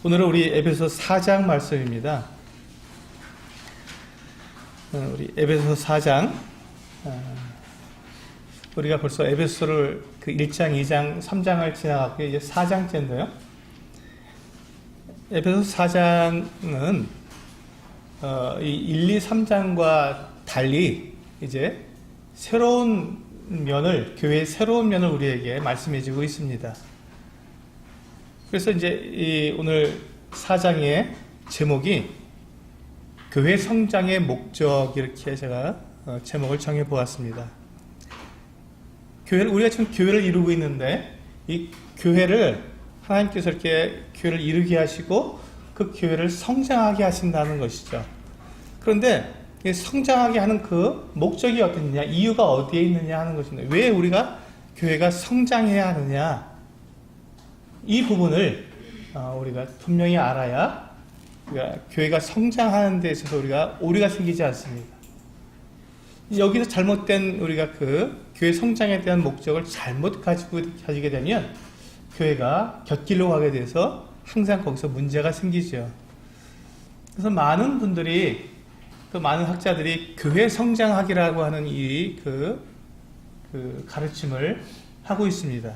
오늘은 우리 에베소 4장 말씀입니다. 우리 에베소 4장, 우리가 벌써 에베소를 그 1장, 2장, 3장을 지나갔고 이제 4장째인데요. 에베소 4장은 이 1, 2, 3장과 달리 이제 새로운 면을, 교회의 새로운 면을 우리에게 말씀해 주고 있습니다. 그래서 이제 오늘 4장의 제목이 교회 성장의 목적, 이렇게 제가 제목을 정해 보았습니다. 우리가 지금 교회를 이루고 있는데 이 교회를 하나님께서 이렇게 교회를 이루게 하시고 그 교회를 성장하게 하신다는 것이죠. 그런데 성장하게 하는 그 목적이 어떻느냐, 이유가 어디에 있느냐 하는 것입니다. 왜 우리가 교회가 성장해야 하느냐, 이 부분을 우리가 분명히 알아야 교회가 성장하는 데 있어서 우리가 오류가 생기지 않습니다. 여기서 잘못된 우리가 그 교회 성장에 대한 목적을 잘못 가지게 되면 교회가 곁길로 가게 돼서 항상 거기서 문제가 생기죠. 그래서 많은 분들이, 많은 학자들이 교회 성장학이라고 하는 그 가르침을 하고 있습니다.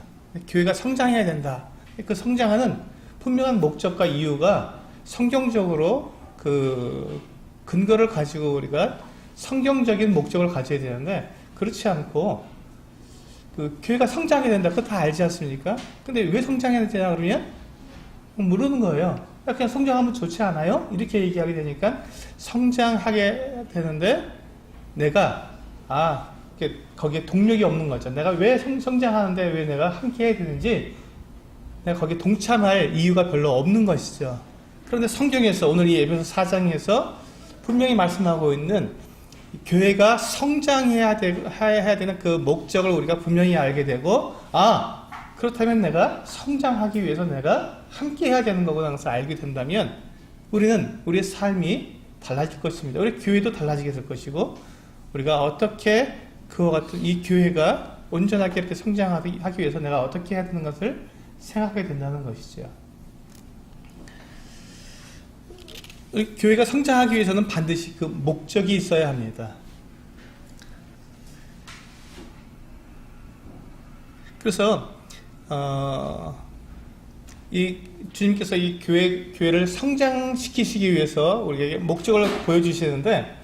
교회가 성장해야 된다. 그 성장하는 분명한 목적과 이유가 성경적으로 그 근거를 가지고 우리가 성경적인 목적을 가져야 되는데, 그렇지 않고 그 교회가 성장해야 된다, 그거 다 알지 않습니까? 근데 왜 성장해야 되냐 그러면 모르는 거예요. 그냥 성장하면 좋지 않아요? 이렇게 얘기하게 되니까 성장하게 되는데 내가 거기에 동력이 없는 거죠. 내가 왜 성장하는데 왜 내가 함께 해야 되는지 내가 거기에 동참할 이유가 별로 없는 것이죠. 그런데 성경에서 오늘 이 에베소 4장에서 분명히 말씀하고 있는 교회가 성장해야 되는 그 목적을 우리가 분명히 알게 되고, 그렇다면 내가 성장하기 위해서 내가 함께 해야 되는 거구나 해서 알게 된다면 우리의 삶이 달라질 것입니다. 우리 교회도 달라지게 될 것이고, 우리가 어떻게 그와 같은 이 교회가 온전하게 이렇게 성장하기 위해서 내가 어떻게 해야 되는 것을 생각하게 된다는 것이죠. 우리 교회가 성장하기 위해서는 반드시 그 목적이 있어야 합니다. 그래서 이 주님께서 이 교회를 성장시키시기 위해서 우리에게 목적을 보여주시는데,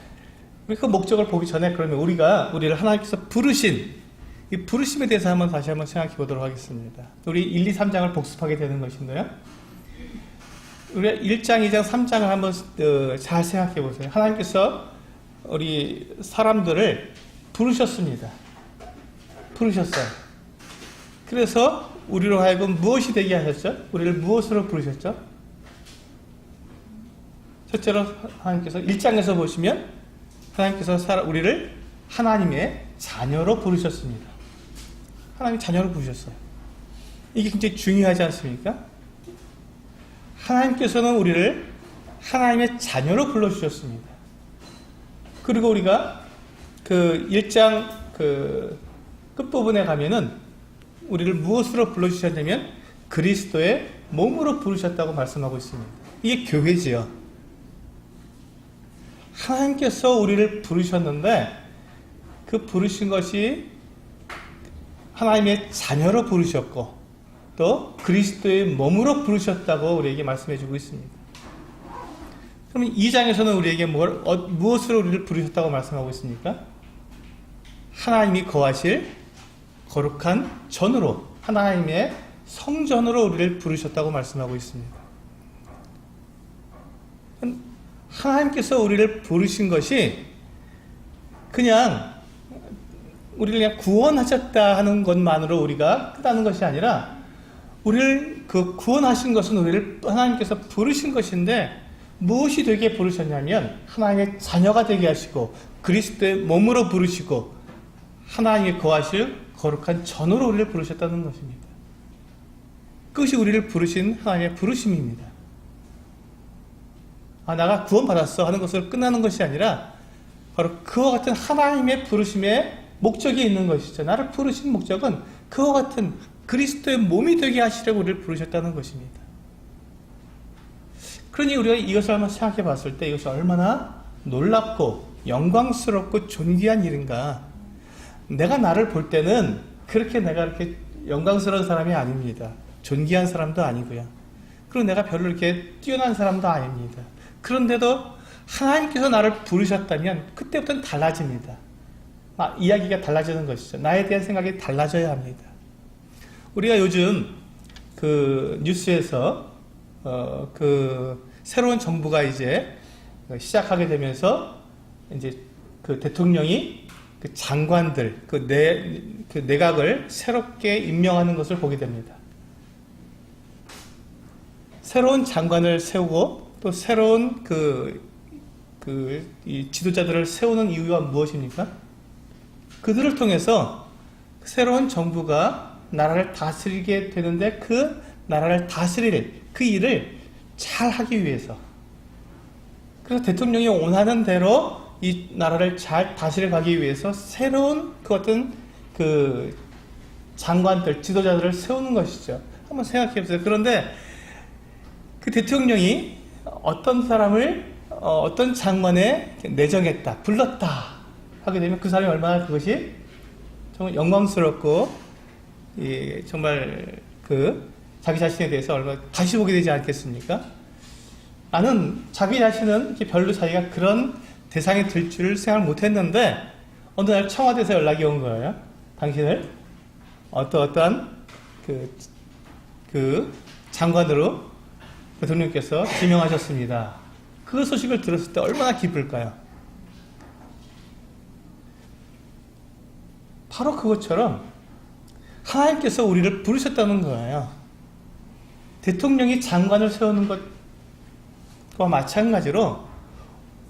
그 목적을 보기 전에 그러면 우리를 하나님께서 부르신 이 부르심에 대해서 다시 한번 생각해 보도록 하겠습니다. 우리 1, 2, 3장을 복습하게 되는 것인데요. 우리가 1장, 2장, 3장을 한번 잘 생각해 보세요. 하나님께서 우리 사람들을 부르셨습니다. 부르셨어요. 그래서 우리로 하여금 무엇이 되게 하셨죠? 우리를 무엇으로 부르셨죠? 첫째로 하나님께서 1장에서 보시면 하나님께서 우리를 하나님의 자녀로 부르셨습니다. 하나님의 자녀로 부르셨어요. 이게 굉장히 중요하지 않습니까? 하나님께서는 우리를 하나님의 자녀로 불러주셨습니다. 그리고 우리가 그 1장 그 끝부분에 가면은 우리를 무엇으로 불러주셨냐면 그리스도의 몸으로 부르셨다고 말씀하고 있습니다. 이게 교회지요. 하나님께서 우리를 부르셨는데 그 부르신 것이 하나님의 자녀로 부르셨고 또 그리스도의 몸으로 부르셨다고 우리에게 말씀해 주고 있습니다. 그럼 2장에서는 우리에게 무엇으로 우리를 부르셨다고 말씀하고 있습니까? 하나님이 거하실 거룩한 전으로, 하나님의 성전으로 우리를 부르셨다고 말씀하고 있습니다. 하나님께서 우리를 부르신 것이 그냥 우리를 그냥 구원하셨다 하는 것만으로 우리가 끝나는 것이 아니라, 우리를 구원하신 것은 우리를 하나님께서 부르신 것인데 무엇이 되게 부르셨냐면 하나님의 자녀가 되게 하시고 그리스도의 몸으로 부르시고 하나님이 거하실 거룩한 전으로 우리를 부르셨다는 것입니다. 그것이 우리를 부르신 하나님의 부르심입니다. 내가 구원받았어 하는 것으로 끝나는 것이 아니라 바로 그와 같은 하나님의 부르심에 목적이 있는 것이죠. 나를 부르신 목적은 그와 같은 그리스도의 몸이 되게 하시려고 우리를 부르셨다는 것입니다. 그러니 우리가 이것을 한번 생각해 봤을 때 이것이 얼마나 놀랍고 영광스럽고 존귀한 일인가. 내가 나를 볼 때는 그렇게 내가 이렇게 영광스러운 사람이 아닙니다. 존귀한 사람도 아니고요. 그리고 내가 별로 이렇게 뛰어난 사람도 아닙니다. 그런데도 하나님께서 나를 부르셨다면 그때부터는 달라집니다. 이야기가 달라지는 것이죠. 나에 대한 생각이 달라져야 합니다. 우리가 요즘 그 뉴스에서 그 새로운 정부가 이제 시작하게 되면서 이제 그 대통령이 그 장관들, 그 내각을 새롭게 임명하는 것을 보게 됩니다. 새로운 장관을 세우고 또 새로운 이 지도자들을 세우는 이유가 무엇입니까? 그들을 통해서 새로운 정부가 나라를 다스리게 되는데 그 나라를 다스릴 그 일을 잘 하기 위해서, 그래서 대통령이 원하는 대로 이 나라를 잘 다스려 가기 위해서 새로운 그 어떤 그 장관들, 지도자들을 세우는 것이죠. 한번 생각해 보세요. 그런데 그 대통령이 어떤 사람을 어떤 장관에 내정했다, 불렀다 하게 되면 그 사람이 얼마나 그것이 정말 영광스럽고 정말 그 자기 자신에 대해서 얼마나 다시 보게 되지 않겠습니까? 나는 자기 자신은 이렇게 별로 자기가 그런 대상이 될 줄을 생각을 못했는데 어느 날 청와대에서 연락이 온 거예요. 당신을 어떠한 그 장관으로 대통령께서 지명하셨습니다. 그 소식을 들었을 때 얼마나 기쁠까요? 바로 그것처럼 하나님께서 우리를 부르셨다는 거예요. 대통령이 장관을 세우는 것과 마찬가지로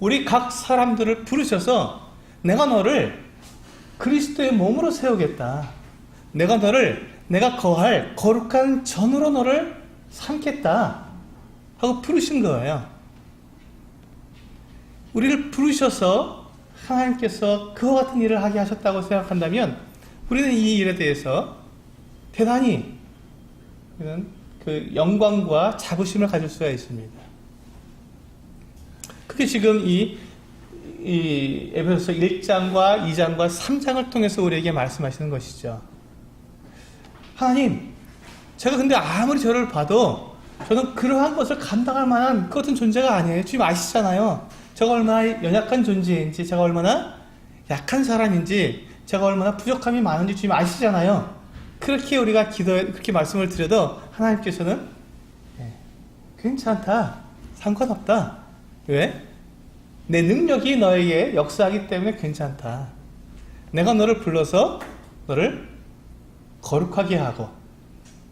우리 각 사람들을 부르셔서 내가 너를 그리스도의 몸으로 세우겠다. 내가 거할 거룩한 전으로 너를 삼겠다 하고 부르신 거예요. 우리를 부르셔서 하나님께서 그와 같은 일을 하게 하셨다고 생각한다면 우리는 이 일에 대해서 대단히 그 영광과 자부심을 가질 수가 있습니다. 그게 지금 이 에베소서 1장과 2장과 3장을 통해서 우리에게 말씀하시는 것이죠. 하나님, 제가 근데 아무리 저를 봐도 저는 그러한 것을 감당할 만한 그 같은 존재가 아니에요. 주님 아시잖아요. 제가 얼마나 연약한 존재인지, 제가 얼마나 약한 사람인지, 제가 얼마나 부족함이 많은지 주님 아시잖아요. 그렇게 우리가 그렇게 말씀을 드려도 하나님께서는 괜찮다, 상관없다. 왜? 내 능력이 너에게 역사하기 때문에 괜찮다. 내가 너를 불러서 너를 거룩하게 하고,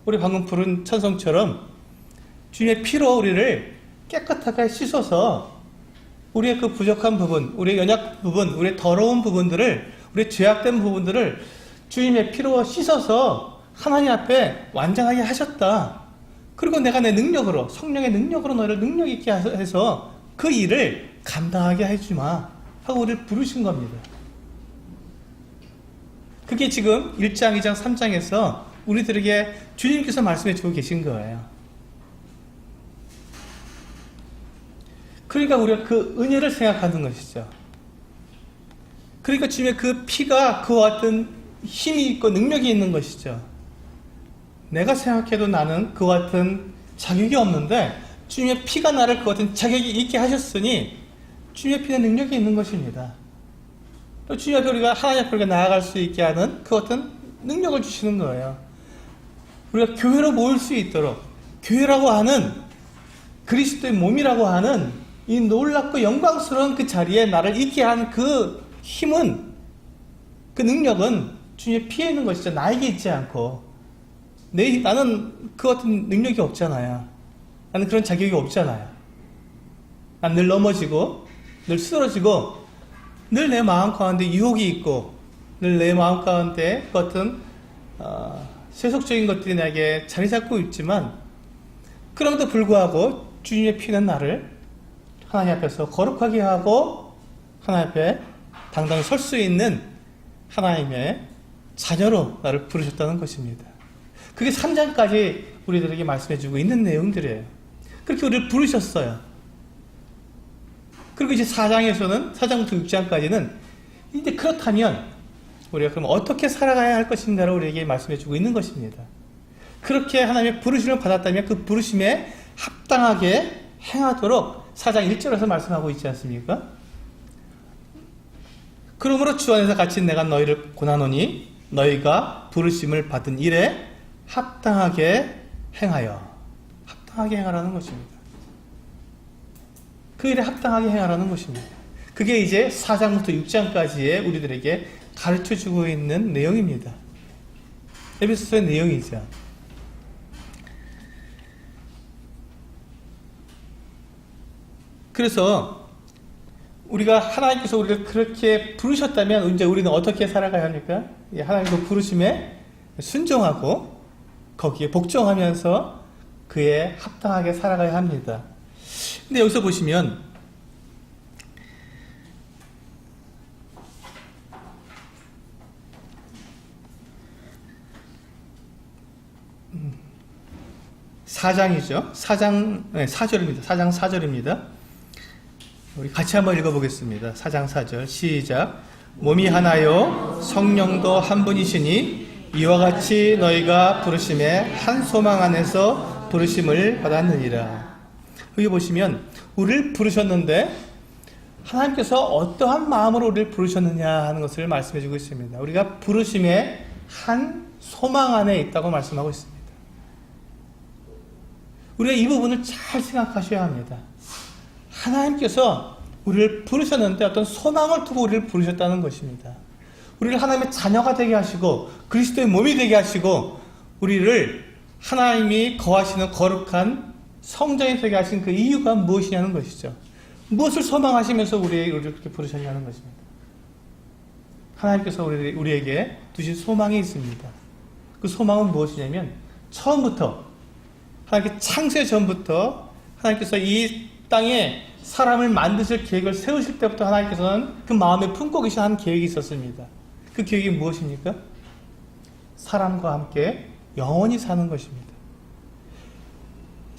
우리 방금 부른 찬송처럼 주님의 피로 우리를 깨끗하게 씻어서 우리의 그 부족한 부분, 우리의 연약 부분, 우리의 더러운 부분들을, 우리의 죄악된 부분들을 주님의 피로 씻어서 하나님 앞에 완전하게 하셨다. 그리고 내가 내 능력으로, 성령의 능력으로 너를 능력 있게 해서 그 일을 감당하게 해주마 하고 우리를 부르신 겁니다. 그게 지금 1장, 2장, 3장에서 우리들에게 주님께서 말씀해 주고 계신 거예요. 그러니까 우리가 그 은혜를 생각하는 것이죠. 그러니까 주님의 그 피가 그와 같은 힘이 있고 능력이 있는 것이죠. 내가 생각해도 나는 그와 같은 자격이 없는데 주님의 피가 나를 그 같은 자격이 있게 하셨으니 주님의 피는 능력이 있는 것입니다. 또 주님 앞에 우리가 하나님 앞에 우리가 나아갈 수 있게 하는 그 같은 능력을 주시는 거예요. 우리가 교회로 모일 수 있도록, 교회라고 하는 그리스도의 몸이라고 하는 이 놀랍고 영광스러운 그 자리에 나를 있게 하는 그 힘은, 그 능력은 주님의 피에 있는 것이죠. 나에게 있지 않고. 나는 그 같은 능력이 없잖아요. 나는 그런 자격이 없잖아요. 난 늘 넘어지고, 늘 쓰러지고, 늘 내 마음 가운데 유혹이 있고, 늘 내 마음 가운데 그 같은 세속적인 것들이 나에게 자리 잡고 있지만, 그럼에도 불구하고 주님의 피는 나를 하나님 앞에서 거룩하게 하고 하나님 앞에 당당히 설 수 있는 하나님의 자녀로 나를 부르셨다는 것입니다. 그게 3장까지 우리들에게 말씀해주고 있는 내용들이에요. 그렇게 우리를 부르셨어요. 그리고 이제 4장에서는 4장부터 6장까지는 이제 그렇다면 우리가 그럼 어떻게 살아가야 할 것인가를 우리에게 말씀해 주고 있는 것입니다. 그렇게 하나님의 부르심을 받았다면 그 부르심에 합당하게 행하도록 4장 1절에서 말씀하고 있지 않습니까? 그러므로 주 안에서 갇힌 내가 너희를 권하노니 너희가 부르심을 받은 일에 합당하게 행하라는 것입니다. 그 일에 합당하게 행하라는 것입니다. 그게 이제 4장부터 6장까지의 우리들에게 가르쳐주고 있는 내용입니다. 에베소서의 내용이죠. 그래서 우리가 하나님께서 우리를 그렇게 부르셨다면 이제 우리는 어떻게 살아가야 합니까? 하나님의 부르심에 순종하고 거기에 복종하면서 그에 합당하게 살아가야 합니다. 근데 여기서 보시면 사장이죠. 4절입니다. 4장 4절입니다. 우리 같이 한번 읽어보겠습니다. 4장 4절 시작. 몸이 하나요 성령도 한 분이시니 이와 같이 너희가 부르심에 한 소망 안에서 부르심을 받았느니라. 여기 보시면 우리를 부르셨는데 하나님께서 어떠한 마음으로 우리를 부르셨느냐 하는 것을 말씀해 주고 있습니다. 우리가 부르심의 한 소망 안에 있다고 말씀하고 있습니다. 우리가 이 부분을 잘 생각하셔야 합니다. 하나님께서 우리를 부르셨는데 어떤 소망을 두고 우리를 부르셨다는 것입니다. 우리를 하나님의 자녀가 되게 하시고 그리스도의 몸이 되게 하시고 우리를 하나님이 거하시는 거룩한 성전이 되게 하신 그 이유가 무엇이냐는 것이죠. 무엇을 소망하시면서 우리를 그렇게 부르셨냐는 것입니다. 하나님께서 우리에게 두신 소망이 있습니다. 그 소망은 무엇이냐면 처음부터 하나님께 창세 전부터 하나님께서 이 땅에 사람을 만드실 계획을 세우실 때부터 하나님께서는 그 마음에 품고 계신 한 계획이 있었습니다. 그 계획이 무엇입니까? 사람과 함께 영원히 사는 것입니다.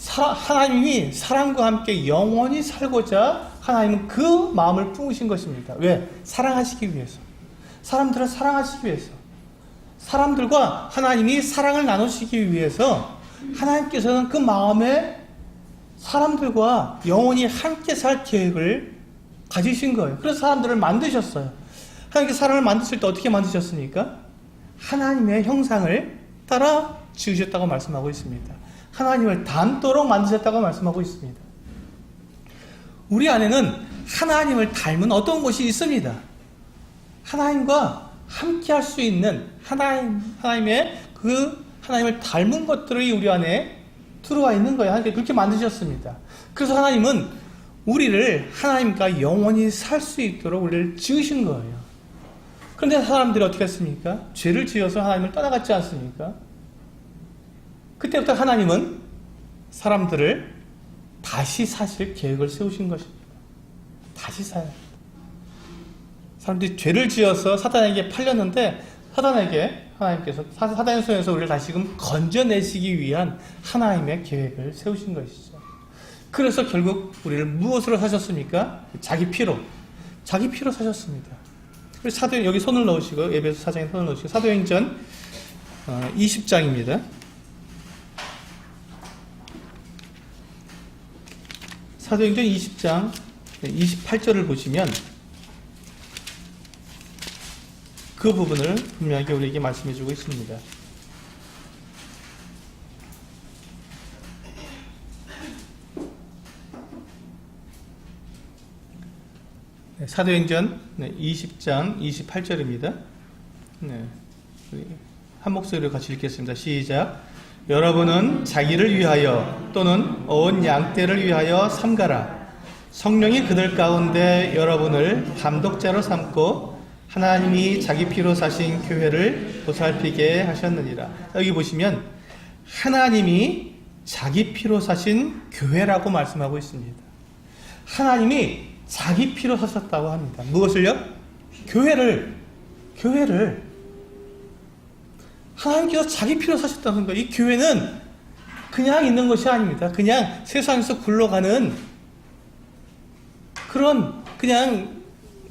하나님이 사람과 함께 영원히 살고자 하나님은 그 마음을 품으신 것입니다. 왜? 사랑하시기 위해서. 사람들을 사랑하시기 위해서. 사람들과 하나님이 사랑을 나누시기 위해서 하나님께서는 그 마음에 사람들과 영원히 함께 살 계획을 가지신 거예요. 그래서 사람들을 만드셨어요. 하나님께서 사람을 만드실 때 어떻게 만드셨습니까? 하나님의 형상을 따라 지으셨다고 말씀하고 있습니다. 하나님을 닮도록 만드셨다고 말씀하고 있습니다. 우리 안에는 하나님을 닮은 어떤 것이 있습니다. 하나님과 함께 할 수 있는 하나님의 그 하나님을 닮은 것들이 우리 안에 들어와 있는 거예요. 하나님께서 그렇게 만드셨습니다. 그래서 하나님은 우리를 하나님과 영원히 살 수 있도록 우리를 지으신 거예요. 그런데 사람들이 어떻게 했습니까? 죄를 지어서 하나님을 떠나갔지 않습니까? 그때부터 하나님은 사람들을 다시 사실 계획을 세우신 것입니다. 다시 사야. 사람들이 죄를 지어서 사단에게 팔렸는데 사단에게 하나님께서 사단의 손에서 우리를 다시금 건져내시기 위한 하나님의 계획을 세우신 것이죠. 그래서 결국 우리를 무엇으로 사셨습니까? 자기 피로 사셨습니다. 사도행 여기 손을 넣으시고 에베소 4장에 손을 넣으시고 사도행전 20장입니다. 사도행전 20장 28절을 보시면 그 부분을 분명하게 우리에게 말씀해 주고 있습니다. 사도행전 20장 28절입니다. 한 목소리로 같이 읽겠습니다. 시작. 여러분은 자기를 위하여 또는 온 양떼를 위하여 삼가라. 성령이 그들 가운데 여러분을 감독자로 삼고 하나님이 자기 피로 사신 교회를 보살피게 하셨느니라. 여기 보시면 하나님이 자기 피로 사신 교회라고 말씀하고 있습니다. 하나님이 자기 피로 사셨다고 합니다. 무엇을요? 교회를 하나님께서 자기 피로 사셨다는 거예요. 이 교회는 그냥 있는 것이 아닙니다. 그냥 세상에서 굴러가는 그런 그냥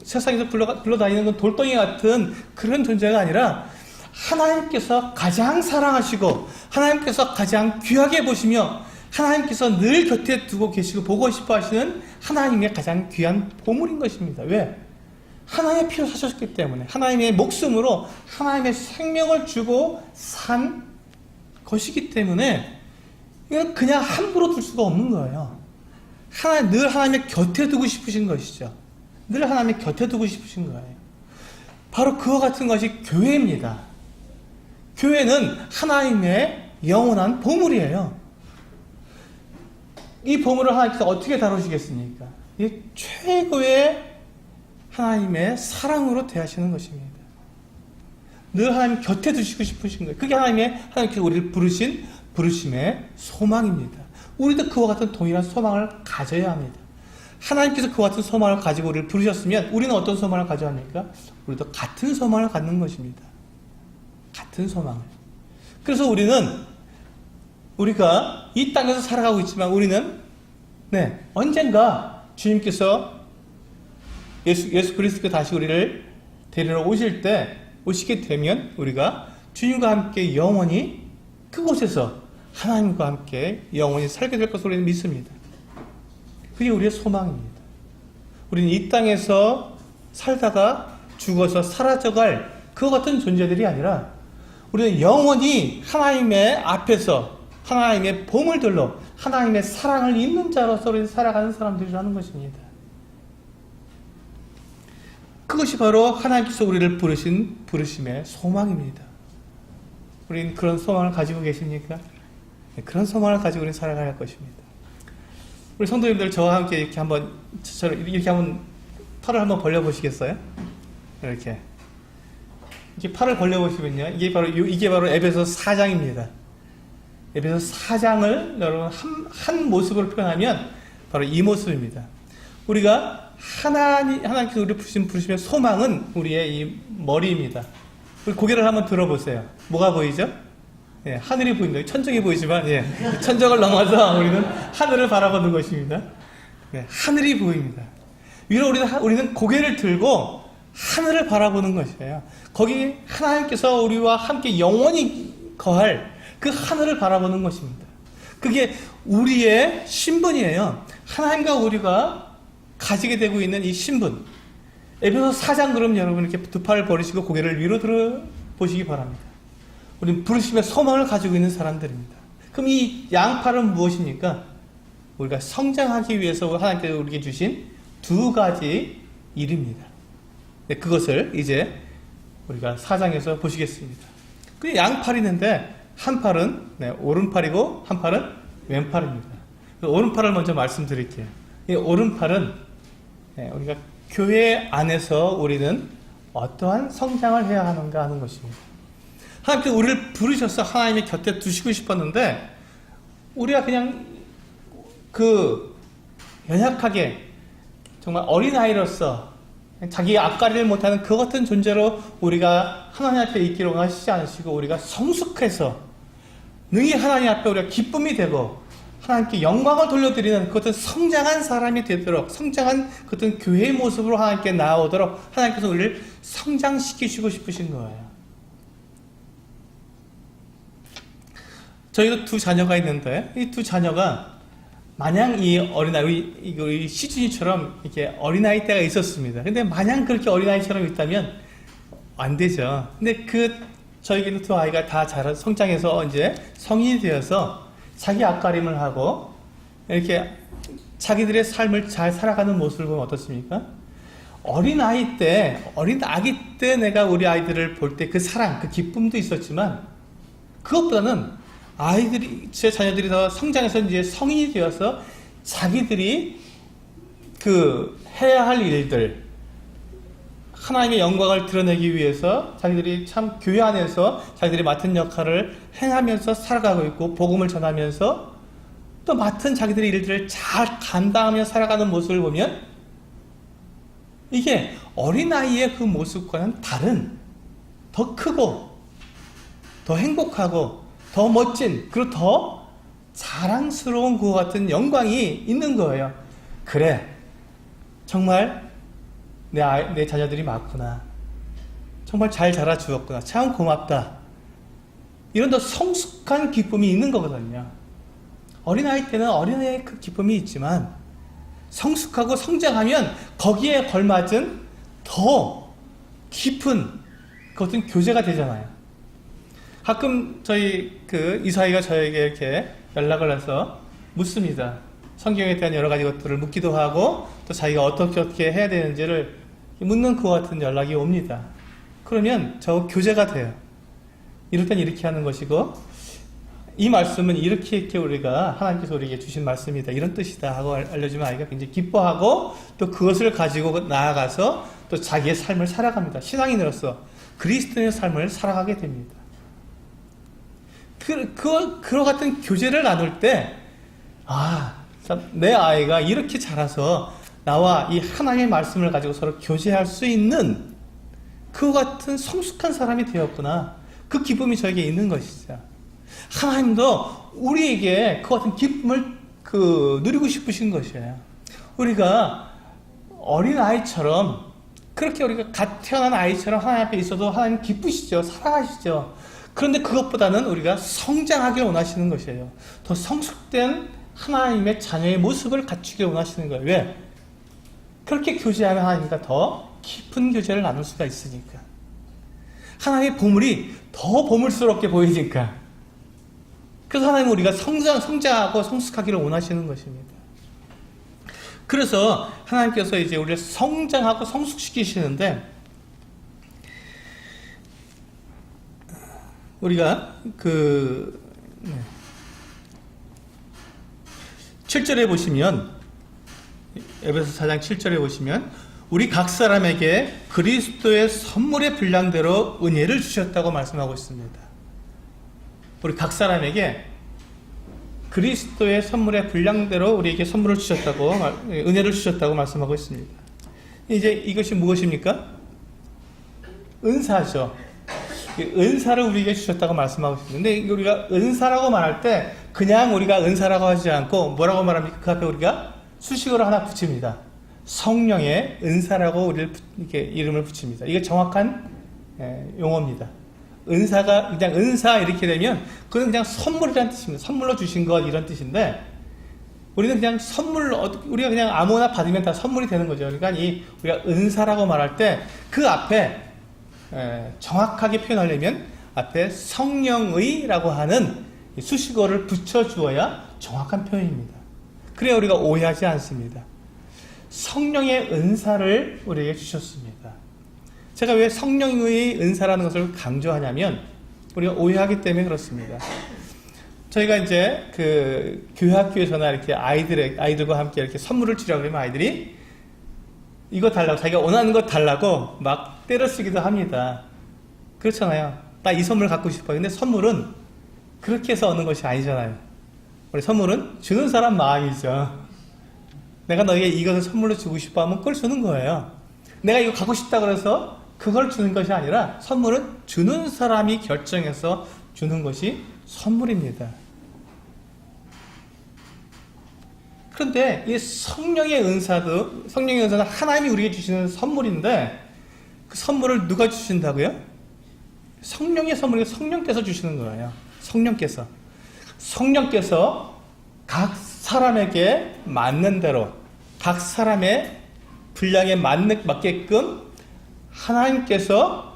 세상에서 굴러다니는 건 돌덩이 같은 그런 존재가 아니라 하나님께서 가장 사랑하시고 하나님께서 가장 귀하게 보시며 하나님께서 늘 곁에 두고 계시고 보고 싶어 하시는 하나님의 가장 귀한 보물인 것입니다. 왜? 하나님의 피로 사셨기 때문에 하나님의 목숨으로 하나님의 생명을 주고 산 것이기 때문에 이건 그냥 함부로 둘 수가 없는 거예요. 늘 하나님의 곁에 두고 싶으신 것이죠. 늘 하나님의 곁에 두고 싶으신 거예요. 바로 그와 같은 것이 교회입니다. 교회는 하나님의 영원한 보물이에요. 이 보물을 하나님께서 어떻게 다루시겠습니까? 이 최고의 하나님의 사랑으로 대하시는 것입니다. 늘 하나님 곁에 두시고 싶으신 거예요. 그게 하나님께서 우리를 부르신 부르심의 소망입니다. 우리도 그와 같은 동일한 소망을 가져야 합니다. 하나님께서 그와 같은 소망을 가지고 우리를 부르셨으면 우리는 어떤 소망을 가져야 합니까? 우리도 같은 소망을 갖는 것입니다. 같은 소망을. 그래서 우리가 이 땅에서 살아가고 있지만 우리는 언젠가 주님께서 예수 그리스도께 다시 우리를 데리러 오시게 되면 우리가 주님과 함께 영원히 그곳에서 하나님과 함께 영원히 살게 될 것을 우리는 믿습니다. 그게 우리의 소망입니다. 우리는 이 땅에서 살다가 죽어서 사라져갈 그와 같은 존재들이 아니라 우리는 영원히 하나님의 앞에서 하나님의 보물들로 하나님의 사랑을 입는 자로서 우리는 살아가는 사람들이라는 것입니다. 그것이 바로 하나님께서 우리를 부르신 부르심의 소망입니다. 우리는 그런 소망을 가지고 계십니까? 그런 소망을 가지고 우리는 살아가야 할 것입니다. 우리 성도님들 저와 함께 이렇게 한번 팔을 한번 벌려보시겠어요? 이렇게 팔을 벌려보시면요, 이게 바로 에베소 4장입니다. 에베소 4장을 여러분 한 모습으로 표현하면 바로 이 모습입니다. 우리가 하나님께서 우리를 부르시면 소망은 우리의 이 머리입니다. 우리 고개를 한번 들어보세요. 뭐가 보이죠? 하늘이 보입니다. 천정이 보이지만 천정을 넘어서 우리는 하늘을 바라보는 것입니다. 하늘이 보입니다. 위로 우리는 고개를 들고 하늘을 바라보는 것이에요. 거기 하나님께서 우리와 함께 영원히 거할 그 하늘을 바라보는 것입니다. 그게 우리의 신분이에요. 하나님과 우리가 가지게 되고 있는 이 신분. 에베소 4장 그럼 여러분 이렇게 두 팔을 벌리시고 고개를 위로 들어보시기 바랍니다. 우리는 부르심의 소망을 가지고 있는 사람들입니다. 그럼 이 양팔은 무엇입니까? 우리가 성장하기 위해서 하나님께서 우리에게 주신 두 가지 일입니다. 그것을 이제 우리가 4장에서 보시겠습니다. 그 양팔이 있는데 한 팔은 오른팔이고 한 팔은 왼팔입니다. 오른팔을 먼저 말씀드릴게요. 이 오른팔은 우리가 교회 안에서 우리는 어떠한 성장을 해야 하는가 하는 것입니다. 하나님께서 우리를 부르셔서 하나님의 곁에 두시고 싶었는데 우리가 그냥 연약하게 정말 어린아이로서 자기 앞가리를 못하는 그 같은 존재로 우리가 하나님 앞에 있기로 하시지 않으시고 우리가 성숙해서 능히 하나님 앞에 우리가 기쁨이 되고 하나님께 영광을 돌려드리는 그 어떤 성장한 사람이 되도록 성장한 그 어떤 교회의 모습으로 하나님께 나아오도록 하나님께서 우리를 성장시키시고 싶으신 거예요. 저희도 두 자녀가 있는데 이 두 자녀가 마냥 이 어린아이, 우리 시준이처럼 이렇게 어린아이 때가 있었습니다. 근데 마냥 그렇게 어린아이처럼 있다면 안 되죠. 근데 저희는 두 아이가 다 자라 성장해서 이제 성인이 되어서 자기 앞가림을 하고 이렇게 자기들의 삶을 잘 살아가는 모습을 보면 어떻습니까? 어린 아기 때 내가 우리 아이들을 볼 때 그 사랑, 그 기쁨도 있었지만 그것보다는 제 자녀들이 더 성장해서 이제 성인이 되어서 자기들이 해야 할 일들, 하나님의 영광을 드러내기 위해서 자기들이 참 교회 안에서 자기들이 맡은 역할을 행하면서 살아가고 있고 복음을 전하면서 또 맡은 자기들의 일들을 잘 감당하며 살아가는 모습을 보면 이게 어린아이의 그 모습과는 다른 더 크고 더 행복하고 더 멋진 그리고 더 자랑스러운 그와 같은 영광이 있는 거예요. 그래, 정말 내 자녀들이 많구나. 정말 잘 자라주었구나. 참 고맙다. 이런 더 성숙한 기쁨이 있는 거거든요. 어린아이 때는 어린아이의 그 기쁨이 있지만 성숙하고 성장하면 거기에 걸맞은 더 깊은 그것은 교제가 되잖아요. 가끔 저희 이사이가 저에게 이렇게 연락을 해서 묻습니다. 성경에 대한 여러 가지 것들을 묻기도 하고 또 자기가 어떻게 해야 되는지를 묻는 그와 같은 연락이 옵니다. 그러면 저 교제가 돼요. 이럴 땐 이렇게 하는 것이고 이 말씀은 이렇게 우리가 하나님께서 우리에게 주신 말씀이다. 이런 뜻이다 하고 알려주면 아이가 굉장히 기뻐하고 또 그것을 가지고 나아가서 또 자기의 삶을 살아갑니다. 신앙인으로서 그리스도인의 삶을 살아가게 됩니다. 그와 같은 교제를 나눌 때 내 아이가 이렇게 자라서 나와 이 하나님의 말씀을 가지고 서로 교제할 수 있는 그와 같은 성숙한 사람이 되었구나. 그 기쁨이 저에게 있는 것이죠. 하나님도 우리에게 그 같은 기쁨을 누리고 싶으신 것이에요. 우리가 어린아이처럼 그렇게 우리가 갓 태어난 아이처럼 하나님 앞에 있어도 하나님 기쁘시죠. 사랑하시죠. 그런데 그것보다는 우리가 성장하길 원하시는 것이에요. 더 성숙된 하나님의 자녀의 모습을 갖추길 원하시는 거예요. 왜? 그렇게 교제하면 하나님과 더 깊은 교제를 나눌 수가 있으니까. 하나님의 보물이 더 보물스럽게 보이니까. 그래서 하나님은 우리가 성장하고 성숙하기를 원하시는 것입니다. 그래서 하나님께서 이제 우리를 성장하고 성숙시키시는데, 우리가 7절에 보시면, 에베소 4장 7절에 보시면, 우리 각 사람에게 그리스도의 선물의 분량대로 은혜를 주셨다고 말씀하고 있습니다. 우리 각 사람에게 그리스도의 선물의 분량대로 우리에게 선물을 주셨다고, 은혜를 주셨다고 말씀하고 있습니다. 이제 이것이 무엇입니까? 은사죠. 은사를 우리에게 주셨다고 말씀하고 있습니다. 근데 우리가 은사라고 말할 때 그냥 우리가 은사라고 하지 않고 뭐라고 말합니까? 그 앞에 우리가 수식어를 하나 붙입니다. 성령의 은사라고 이렇게 이름을 붙입니다. 이게 정확한 용어입니다. 은사가 그냥 은사 이렇게 되면 그건 그냥 선물이라는 뜻입니다. 선물로 주신 것 이런 뜻인데 우리는 그냥 우리가 그냥 아무나 받으면 다 선물이 되는 거죠. 그러니까 우리가 은사라고 말할 때 그 앞에 정확하게 표현하려면 앞에 성령의라고 하는 수식어를 붙여주어야 정확한 표현입니다. 그래야 우리가 오해하지 않습니다. 성령의 은사를 우리에게 주셨습니다. 제가 왜 성령의 은사라는 것을 강조하냐면 우리가 오해하기 때문에 그렇습니다. 저희가 이제 교회 학교에서나 이렇게 아이들과 함께 이렇게 선물을 주려고 그러면 아이들이 이거 달라고, 자기가 원하는 것 달라고 막 때려 쓰기도 합니다. 그렇잖아요. 나 이 선물 갖고 싶어요. 근데 선물은 그렇게 해서 얻는 것이 아니잖아요. 우리 선물은 주는 사람 마음이죠. 내가 너에게 이것을 선물로 주고 싶어 하면 그걸 주는 거예요. 내가 이거 갖고 싶다 그래서 그걸 주는 것이 아니라 선물은 주는 사람이 결정해서 주는 것이 선물입니다. 그런데 이 성령의 은사는 하나님이 우리에게 주시는 선물인데 그 선물을 누가 주신다고요? 성령의 선물이 성령께서 주시는 거예요. 성령께서 각 사람에게 맞는 대로 각 사람의 분량에 맞게끔 하나님께서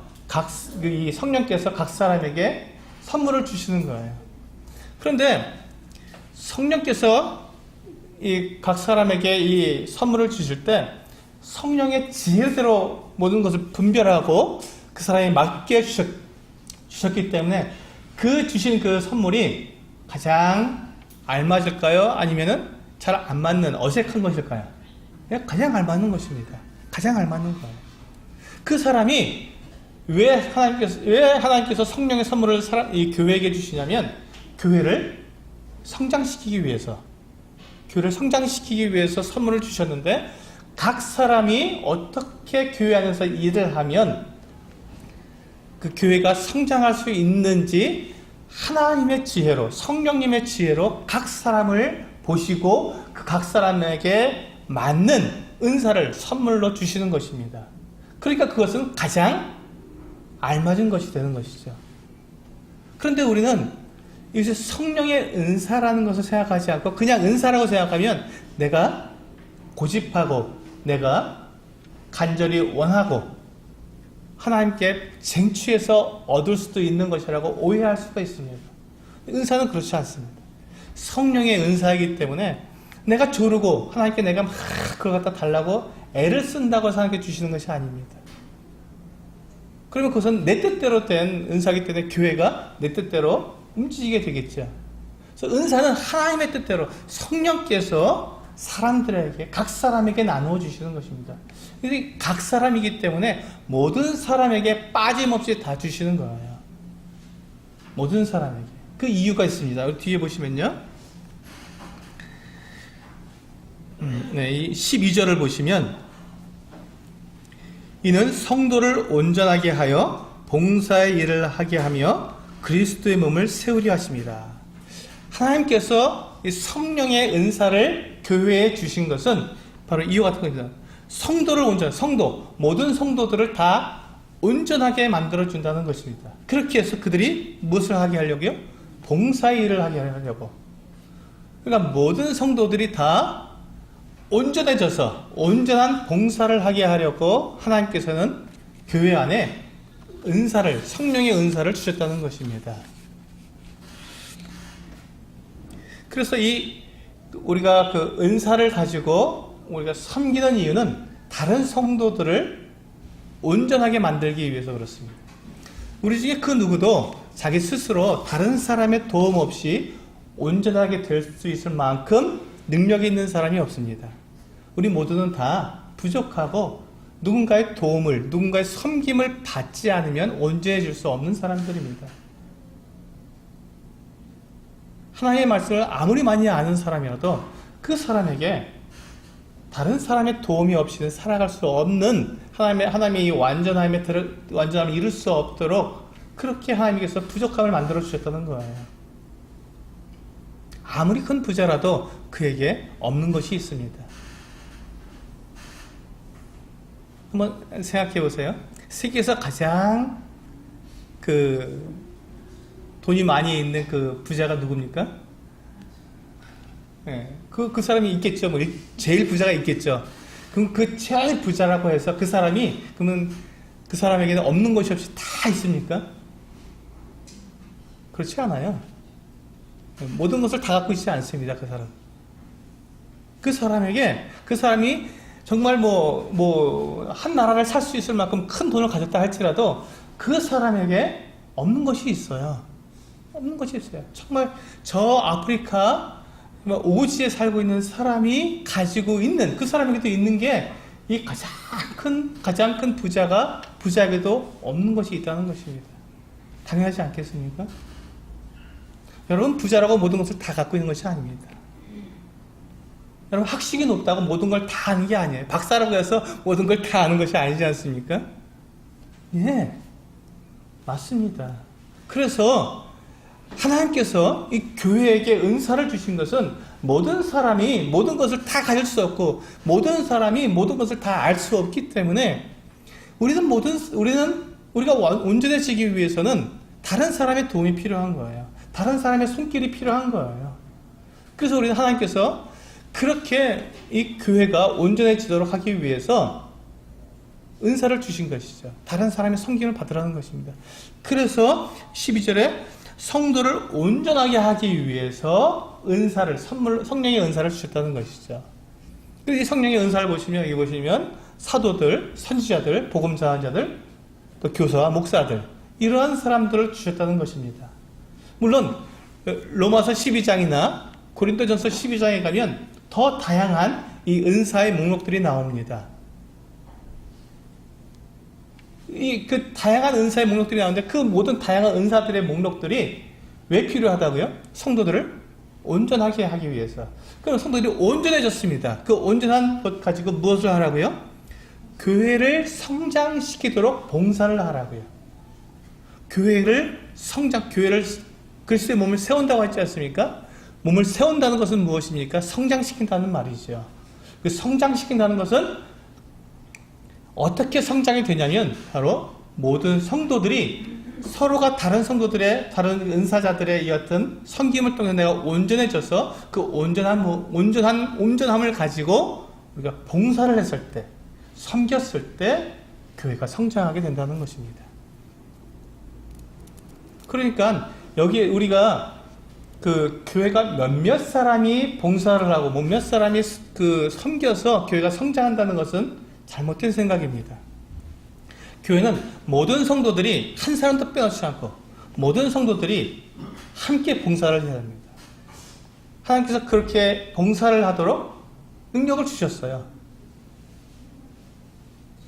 이 성령께서 각 사람에게 선물을 주시는 거예요. 그런데 성령께서 이 각 사람에게 이 선물을 주실 때 성령의 지혜대로 모든 것을 분별하고 그 사람이 맞게 주셨기 때문에 주신 그 선물이 가장 알맞을까요? 아니면은 잘 안 맞는 어색한 것일까요? 가장 알맞는 것입니다. 가장 알맞는 거예요. 그 사람이 왜 하나님께서 성령의 선물을 이 교회에게 주시냐면 교회를 성장시키기 위해서 선물을 주셨는데 각 사람이 어떻게 교회 안에서 일을 하면 그 교회가 성장할 수 있는지 하나님의 지혜로, 성령님의 지혜로 각 사람을 보시고 그 각 사람에게 맞는 은사를 선물로 주시는 것입니다. 그러니까 그것은 가장 알맞은 것이 되는 것이죠. 그런데 우리는 이것이 성령의 은사라는 것을 생각하지 않고 그냥 은사라고 생각하면 내가 고집하고 내가 간절히 원하고 하나님께 쟁취해서 얻을 수도 있는 것이라고 오해할 수가 있습니다. 은사는 그렇지 않습니다. 성령의 은사이기 때문에 내가 조르고 하나님께 내가 막 그걸 갖다 달라고 애를 쓴다고 하나님께 주시는 것이 아닙니다. 그러면 그것은 내 뜻대로 된 은사이기 때문에 교회가 내 뜻대로 움직이게 되겠죠. 그래서 은사는 하나님의 뜻대로 성령께서 사람들에게 각 사람에게 나누어 주시는 것입니다. 각 사람이기 때문에 모든 사람에게 빠짐없이 다 주시는 거예요. 모든 사람에게. 그 이유가 있습니다. 뒤에 보시면요. 이 12절을 보시면 이는 성도를 온전하게 하여 봉사의 일을 하게 하며 그리스도의 몸을 세우려 하십니다. 하나님께서 이 성령의 은사를 교회에 주신 것은 바로 이와 같은 겁니다. 성도를 모든 성도들을 다 온전하게 만들어준다는 것입니다. 그렇게 해서 그들이 무엇을 하게 하려고요? 봉사의 일을 하게 하려고. 그러니까 모든 성도들이 다 온전해져서 온전한 봉사를 하게 하려고 하나님께서는 교회 안에 성령의 은사를 주셨다는 것입니다. 그래서 우리가 그 은사를 가지고 우리가 섬기는 이유는 다른 성도들을 온전하게 만들기 위해서 그렇습니다. 우리 중에 그 누구도 자기 스스로 다른 사람의 도움 없이 온전하게 될 수 있을 만큼 능력이 있는 사람이 없습니다. 우리 모두는 다 부족하고 누군가의 도움을, 누군가의 섬김을 받지 않으면 온전해질 수 없는 사람들입니다. 하나님의 말씀을 아무리 많이 아는 사람이라도 그 사람에게 다른 사람의 도움이 없이는 살아갈 수 없는 하나님의 이 완전함을 이룰 수 없도록 그렇게 하나님께서 부족함을 만들어 주셨다는 거예요. 아무리 큰 부자라도 그에게 없는 것이 있습니다. 한번 생각해 보세요. 세계에서 가장 돈이 많이 있는 그 부자가 누굽니까? 네, 그 사람이 있겠죠. 제일 부자가 있겠죠. 그럼 그 제일 부자라고 해서 그러면 그 사람에게는 없는 것이 없이 다 있습니까? 그렇지 않아요. 모든 것을 다 갖고 있지 않습니다. 그 사람이 정말 한 나라를 살 수 있을 만큼 큰 돈을 가졌다 할지라도 그 사람에게 없는 것이 있어요. 정말 저 아프리카 오지에 살고 있는 사람이 가지고 있는, 그 사람에게도 있는 게 이 가장 큰 부자에게도 없는 것이 있다는 것입니다. 당연하지 않겠습니까? 여러분, 부자라고 모든 것을 다 갖고 있는 것이 아닙니다. 여러분, 학식이 높다고 모든 걸 다 아는 게 아니에요. 박사라고 해서 모든 걸 다 아는 것이 아니지 않습니까? 예, 맞습니다. 그래서 하나님께서 이 교회에게 은사를 주신 것은 모든 사람이 모든 것을 다 가질 수 없고 모든 사람이 모든 것을 다 알 수 없기 때문에 우리가 온전해지기 위해서는 다른 사람의 도움이 필요한 거예요. 다른 사람의 손길이 필요한 거예요. 그래서 우리는 하나님께서 그렇게 이 교회가 온전해지도록 하기 위해서 은사를 주신 것이죠. 다른 사람의 섬김을 받으라는 것입니다. 그래서 12절에 성도를 온전하게 하기 위해서 성령의 은사를 주셨다는 것이죠. 그래서 이 성령의 은사를 여기 보시면 사도들, 선지자들, 복음 전하자들, 또 교사와 목사들, 이러한 사람들을 주셨다는 것입니다. 물론 로마서 12장이나 고린도전서 12장에 가면 더 다양한 이 은사의 목록들이 나옵니다. 그 다양한 은사의 목록들이 나오는데 그 모든 다양한 은사들의 목록들이 왜 필요하다고요? 성도들을 온전하게 하기 위해서. 그럼 성도들이 온전해졌습니다. 그 온전한 것 가지고 무엇을 하라고요? 교회를 성장시키도록 봉사를 하라고요. 교회를 그리스도의 몸을 세운다고 했지 않습니까? 몸을 세운다는 것은 무엇입니까? 성장시킨다는 말이죠. 그 성장시킨다는 것은 어떻게 성장이 되냐면 바로 모든 성도들이 서로가 다른 성도들의 다른 은사자들의 이 어떤 섬김을 통해 내가 온전해져서 그 온전함을 가지고 우리가 봉사를 했을 때, 섬겼을 때 교회가 성장하게 된다는 것입니다. 그러니까 여기 우리가 그 교회가 몇몇 사람이 봉사를 하고 몇몇 사람이 그 섬겨서 교회가 성장한다는 것은 잘못된 생각입니다. 교회는 모든 성도들이 한 사람도 빼놓지 않고 모든 성도들이 함께 봉사를 해야 합니다. 하나님께서 그렇게 봉사를 하도록 능력을 주셨어요.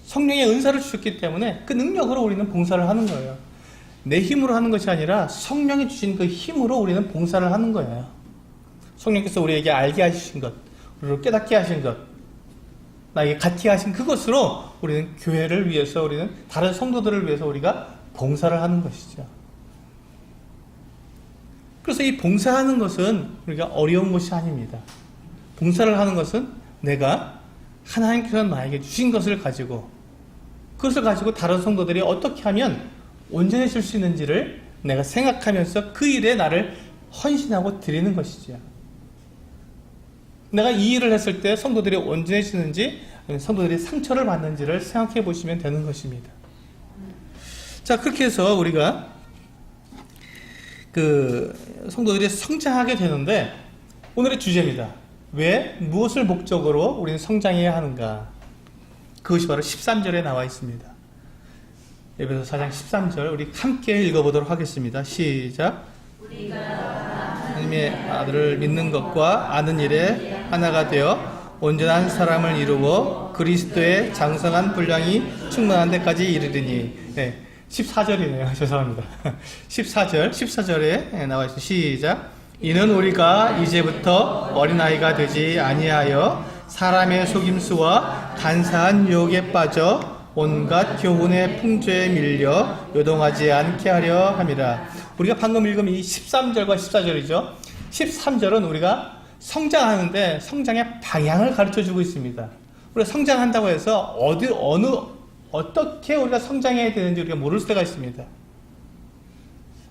성령의 은사를 주셨기 때문에 그 능력으로 우리는 봉사를 하는 거예요. 내 힘으로 하는 것이 아니라 성령이 주신 그 힘으로 우리는 봉사를 하는 거예요. 성령께서 우리에게 알게 하신 것, 우리를 깨닫게 하신 것, 나에게 갖게 하신 그것으로 우리는 교회를 위해서, 우리는 다른 성도들을 위해서 우리가 봉사를 하는 것이죠. 그래서 이 봉사하는 것은 우리가 어려운 것이 아닙니다. 봉사를 하는 것은 내가 하나님께서 나에게 주신 것을 가지고, 그것을 가지고 다른 성도들이 어떻게 하면 온전해질 수 있는지를 내가 생각하면서 그 일에 나를 헌신하고 드리는 것이죠. 내가 이 일을 했을 때 성도들이 온전해지는지 성도들이 상처를 받는지를 생각해 보시면 되는 것입니다. 자, 그렇게 해서 우리가 그 성도들이 성장하게 되는데 오늘의 주제입니다. 왜, 무엇을 목적으로 우리는 성장해야 하는가? 그것이 바로 13절에 나와 있습니다. 에베소 4장 13절 우리 함께 읽어보도록 하겠습니다. 시작. 우리가 하나님의 아들을 믿는 것과 아는 일에 하나가 되어 온전한 사람을 이루고 그리스도의 장성한 분량이 충만한 데까지 이르리니. 네, 14절이네요. 죄송합니다. 14절에 나와 있습니다. 시작. 이는 우리가 이제부터 어린아이가 되지 아니하여 사람의 속임수와 간사한 유혹에 빠져 온갖 교훈의 풍조에 밀려 요동하지 않게 하려 함이라. 우리가 방금 읽은 이 13절과 14절이죠. 13절은 우리가 성장하는데 성장의 방향을 가르쳐주고 있습니다. 우리가 성장한다고 해서 어떻게 우리가 성장해야 되는지 우리가 모를 때가 있습니다.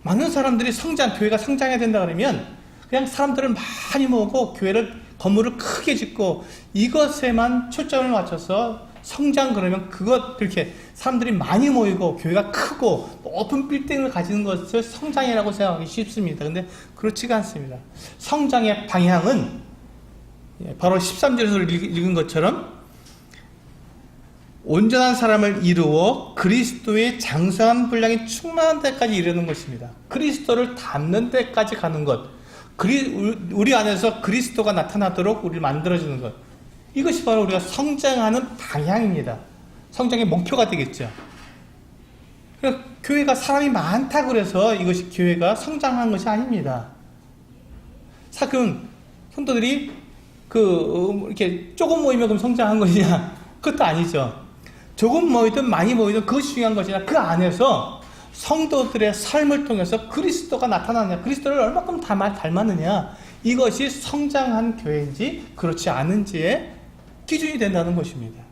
많은 사람들이 교회가 성장해야 된다 그러면 그냥 사람들을 많이 모으고 건물을 크게 짓고 이것에만 초점을 맞춰서 성장 그러면 그렇게 사람들이 많이 모이고 교회가 크고 높은 빌딩을 가지는 것을 성장이라고 생각하기 쉽습니다. 근데 그렇지가 않습니다. 성장의 방향은 바로 13절에서 읽은 것처럼 온전한 사람을 이루어 그리스도의 장성한 분량이 충만한 데까지 이르는 것입니다. 그리스도를 닮는 데까지 가는 것, 우리 안에서 그리스도가 나타나도록 우리를 만들어주는 것, 이것이 바로 우리가 성장하는 방향입니다. 성장의 목표가 되겠죠. 그러니까 교회가 사람이 많다고 그래서 이것이 교회가 성장한 것이 아닙니다. 성도들이 이렇게 조금 모이면 그럼 성장한 것이냐? 그것도 아니죠. 조금 모이든 많이 모이든 그것이 중요한 것이냐? 그 안에서 성도들의 삶을 통해서 그리스도가 나타나느냐, 그리스도를 얼마큼 닮았느냐, 이것이 성장한 교회인지 그렇지 않은지의 기준이 된다는 것입니다.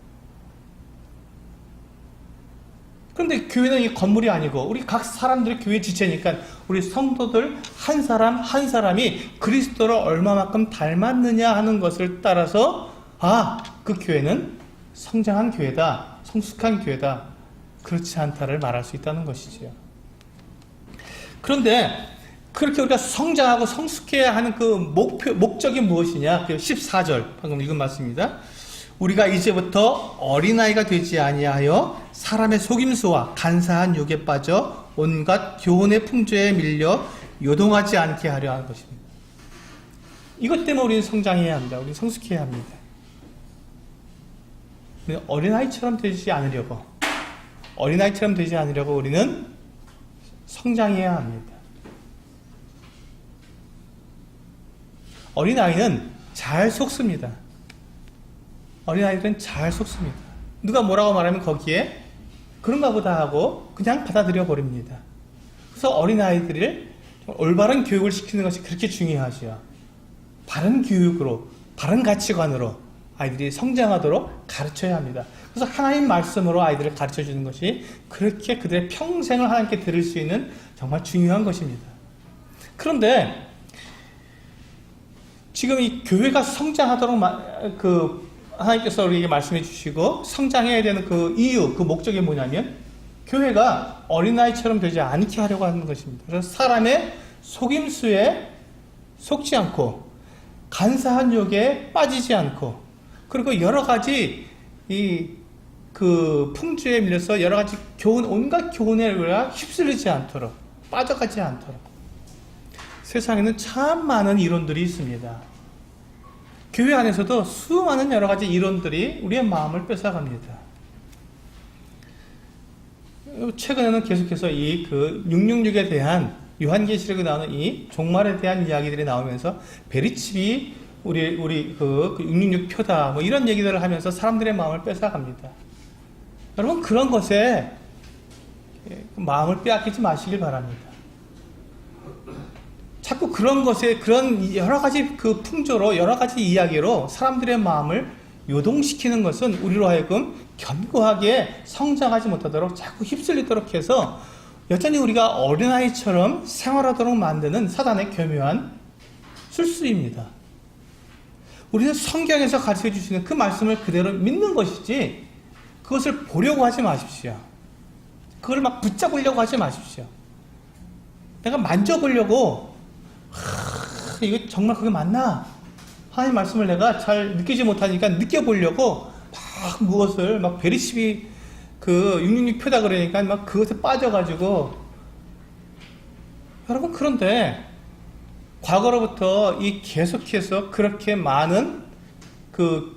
그런데 교회는 이 건물이 아니고 우리 각 사람들이 교회 지체니까 우리 성도들 한 사람 한 사람이 그리스도를 얼마만큼 닮았느냐 하는 것을 따라서 그 교회는 성장한 교회다, 성숙한 교회다, 그렇지 않다를 말할 수 있다는 것이지요. 그런데 그렇게 우리가 성장하고 성숙해야 하는 그 목적이 무엇이냐? 14절 방금 읽은 말씀입니다. 우리가 이제부터 어린아이가 되지 아니하여 사람의 속임수와 간사한 유혹에 빠져 온갖 교훈의 풍조에 밀려 요동하지 않게 하려 하는 것입니다. 이것 때문에 우리는 성장해야 합니다. 우리는 성숙해야 합니다. 어린아이처럼 되지 않으려고 우리는 성장해야 합니다. 어린아이는 잘 속습니다. 어린아이들은 잘 속습니다. 누가 뭐라고 말하면 거기에 그런가 보다 하고 그냥 받아들여 버립니다. 그래서 어린아이들을 올바른 교육을 시키는 것이 그렇게 중요하죠. 바른 교육으로, 바른 가치관으로 아이들이 성장하도록 가르쳐야 합니다. 그래서 하나님 말씀으로 아이들을 가르쳐 주는 것이 그렇게 그들의 평생을 하나님께 들을 수 있는 정말 중요한 것입니다. 그런데 지금 이 교회가 성장하도록 하나님께서 우리에게 말씀해 주시고 성장해야 되는 그 이유, 그 목적이 뭐냐면 교회가 어린아이처럼 되지 않게 하려고 하는 것입니다. 그래서 사람의 속임수에 속지 않고 간사한 욕에 빠지지 않고 그리고 여러 가지 그 풍주에 밀려서 여러 가지 온갖 교훈에 우리가 휩쓸리지 않도록 빠져가지 않도록 세상에는 참 많은 이론들이 있습니다. 교회 안에서도 수많은 여러 가지 이론들이 우리의 마음을 뺏어갑니다. 최근에는 계속해서 이 666에 대한 요한계시록에 나오는 이 종말에 대한 이야기들이 나오면서 베리칩이 우리 666 표다 뭐 이런 얘기들을 하면서 사람들의 마음을 뺏어갑니다. 여러분 그런 것에 마음을 빼앗기지 마시길 바랍니다. 자꾸 그런 것에 그런 여러 가지 그 풍조로 여러 가지 이야기로 사람들의 마음을 요동시키는 것은 우리로 하여금 견고하게 성장하지 못하도록 자꾸 휩쓸리도록 해서 여전히 우리가 어린아이처럼 생활하도록 만드는 사단의 교묘한 술수입니다. 우리는 성경에서 가르쳐 주시는 그 말씀을 그대로 믿는 것이지 그것을 보려고 하지 마십시오. 그걸 막 붙잡으려고 하지 마십시오. 내가 만져보려고 이거 정말 그게 맞나? 하나님 말씀을 내가 잘 느끼지 못하니까 느껴보려고 막 무엇을 막 베리십이 666 표다 그러니까 막 그것에 빠져가지고 여러분 그런데 과거로부터 계속해서 그렇게 많은 그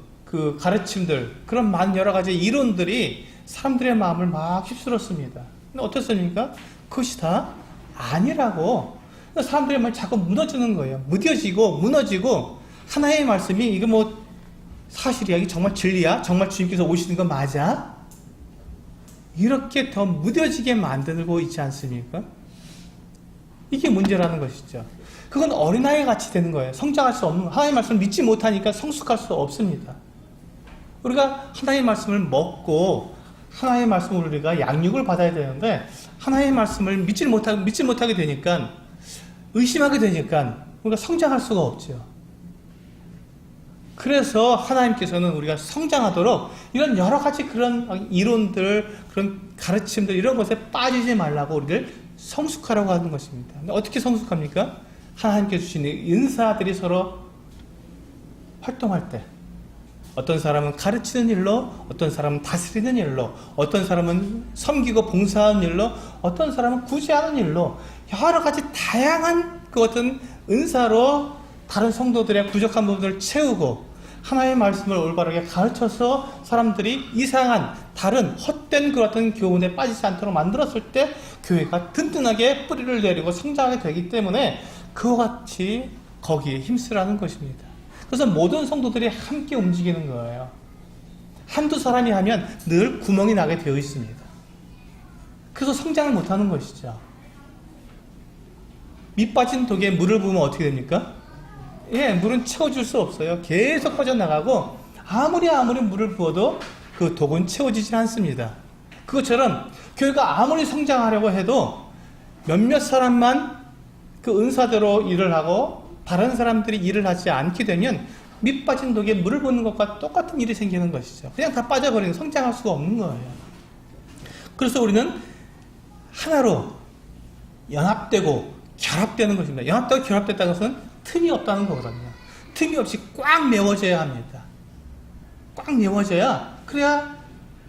가르침들 그런 많은 여러 가지 이론들이 사람들의 마음을 막 휩쓸었습니다. 근데 어떻습니까? 그것이 다 아니라고 사람들의 마음이 자꾸 무너지는 거예요. 무너지고 하나의 말씀이 이게 뭐 사실이야? 이게 정말 진리야? 정말 주님께서 오시는 거 맞아? 이렇게 더 무뎌지게 만들고 있지 않습니까? 이게 문제라는 것이죠. 그건 어린아이 같이 되는 거예요. 성장할 수 없는, 하나님의 말씀을 믿지 못하니까 성숙할 수 없습니다. 우리가 하나님의 말씀을 먹고 하나님의 말씀을 우리가 양육을 받아야 되는데 하나님의 말씀을 믿지 못하게 되니까 의심하게 되니까 우리가 성장할 수가 없죠. 그래서 하나님께서는 우리가 성장하도록 이런 여러 가지 그런 이론들, 그런 가르침들 이런 것에 빠지지 말라고 우리를 성숙하라고 하는 것입니다. 어떻게 성숙합니까? 하나님께 주시는 은사들이 서로 활동할 때 어떤 사람은 가르치는 일로, 어떤 사람은 다스리는 일로, 어떤 사람은 섬기고 봉사하는 일로, 어떤 사람은 구제하는 일로 여러 가지 다양한 그 어떤 은사로 다른 성도들의 부족한 부분을 채우고 하나님의 말씀을 올바르게 가르쳐서 사람들이 이상한 다른 헛된 그 어떤 교훈에 빠지지 않도록 만들었을 때 교회가 든든하게 뿌리를 내리고 성장하게 되기 때문에 그와 같이 거기에 힘쓰라는 것입니다. 그래서 모든 성도들이 함께 움직이는 거예요. 한두 사람이 하면 늘 구멍이 나게 되어 있습니다. 그래서 성장을 못하는 것이죠. 밑 빠진 독에 물을 부으면 어떻게 됩니까? 물은 채워줄 수 없어요. 계속 빠져나가고 아무리 물을 부어도 그 독은 채워지지 않습니다. 그것처럼 교회가 아무리 성장하려고 해도 몇몇 사람만 그 은사대로 일을 하고 다른 사람들이 일을 하지 않게 되면 밑 빠진 독에 물을 붓는 것과 똑같은 일이 생기는 것이죠. 그냥 다 빠져버리는, 성장할 수가 없는 거예요. 그래서 우리는 하나로 연합되고 결합되는 것입니다. 연합되고 결합됐다는 것은 틈이 없다는 거거든요. 틈이 없이 꽉 메워져야 합니다. 꽉 메워져야 그래야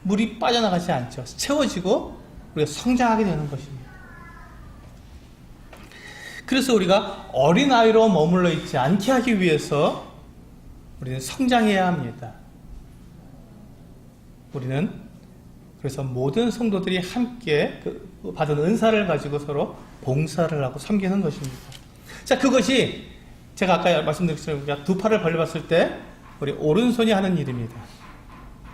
물이 빠져나가지 않죠. 채워지고 우리가 성장하게 되는 것입니다. 그래서 우리가 어린아이로 머물러 있지 않게 하기 위해서 우리는 성장해야 합니다. 우리는 그래서 모든 성도들이 함께 받은 은사를 가지고 서로 봉사를 하고 섬기는 것입니다. 자, 그것이 제가 아까 말씀드렸지만 우리가 두 팔을 벌려봤을 때 우리 오른손이 하는 일입니다.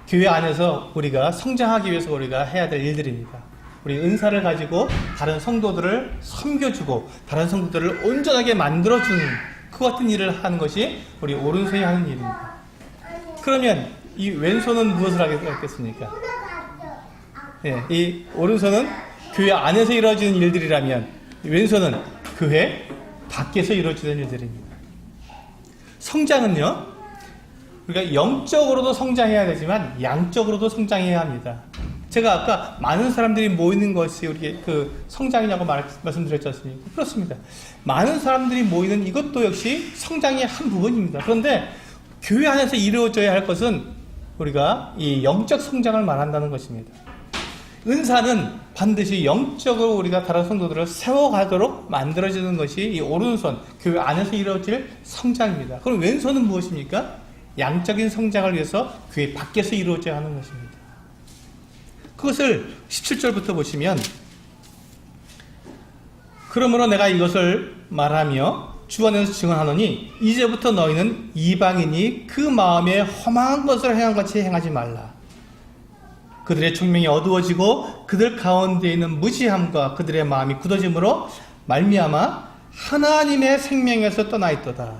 교회 안에서 우리가 성장하기 위해서 우리가 해야 될 일들입니다. 우리 은사를 가지고 다른 성도들을 섬겨주고 다른 성도들을 온전하게 만들어주는 그 같은 일을 하는 것이 우리 오른손이 하는 일입니다. 그러면 이 왼손은 무엇을 하겠습니까? 예, 이 오른손은 교회 안에서 이루어지는 일들이라면 왼손은 교회 밖에서 이루어지는 일들입니다. 성장은요, 우리가 영적으로도 성장해야 되지만 양적으로도 성장해야 합니다. 제가 아까 많은 사람들이 모이는 것이 우리 그 성장이냐고 말씀드렸지 않습니까? 그렇습니다. 많은 사람들이 모이는 이것도 역시 성장의 한 부분입니다. 그런데 교회 안에서 이루어져야 할 것은 우리가 이 영적 성장을 말한다는 것입니다. 은사는 반드시 영적으로 우리가 다른 성도들을 세워가도록 만들어지는 것이 이 오른손, 교회 안에서 이루어질 성장입니다. 그럼 왼손은 무엇입니까? 양적인 성장을 위해서 교회 밖에서 이루어져야 하는 것입니다. 그것을 17절부터 보시면, 그러므로 내가 이것을 말하며 주 안에서 증언하노니 이제부터 너희는 이방인이 그 마음에 험한 것을 행한 같이 행하지 말라. 그들의 총명이 어두워지고 그들 가운데 있는 무지함과 그들의 마음이 굳어짐으로 말미암아 하나님의 생명에서 떠나 있도다.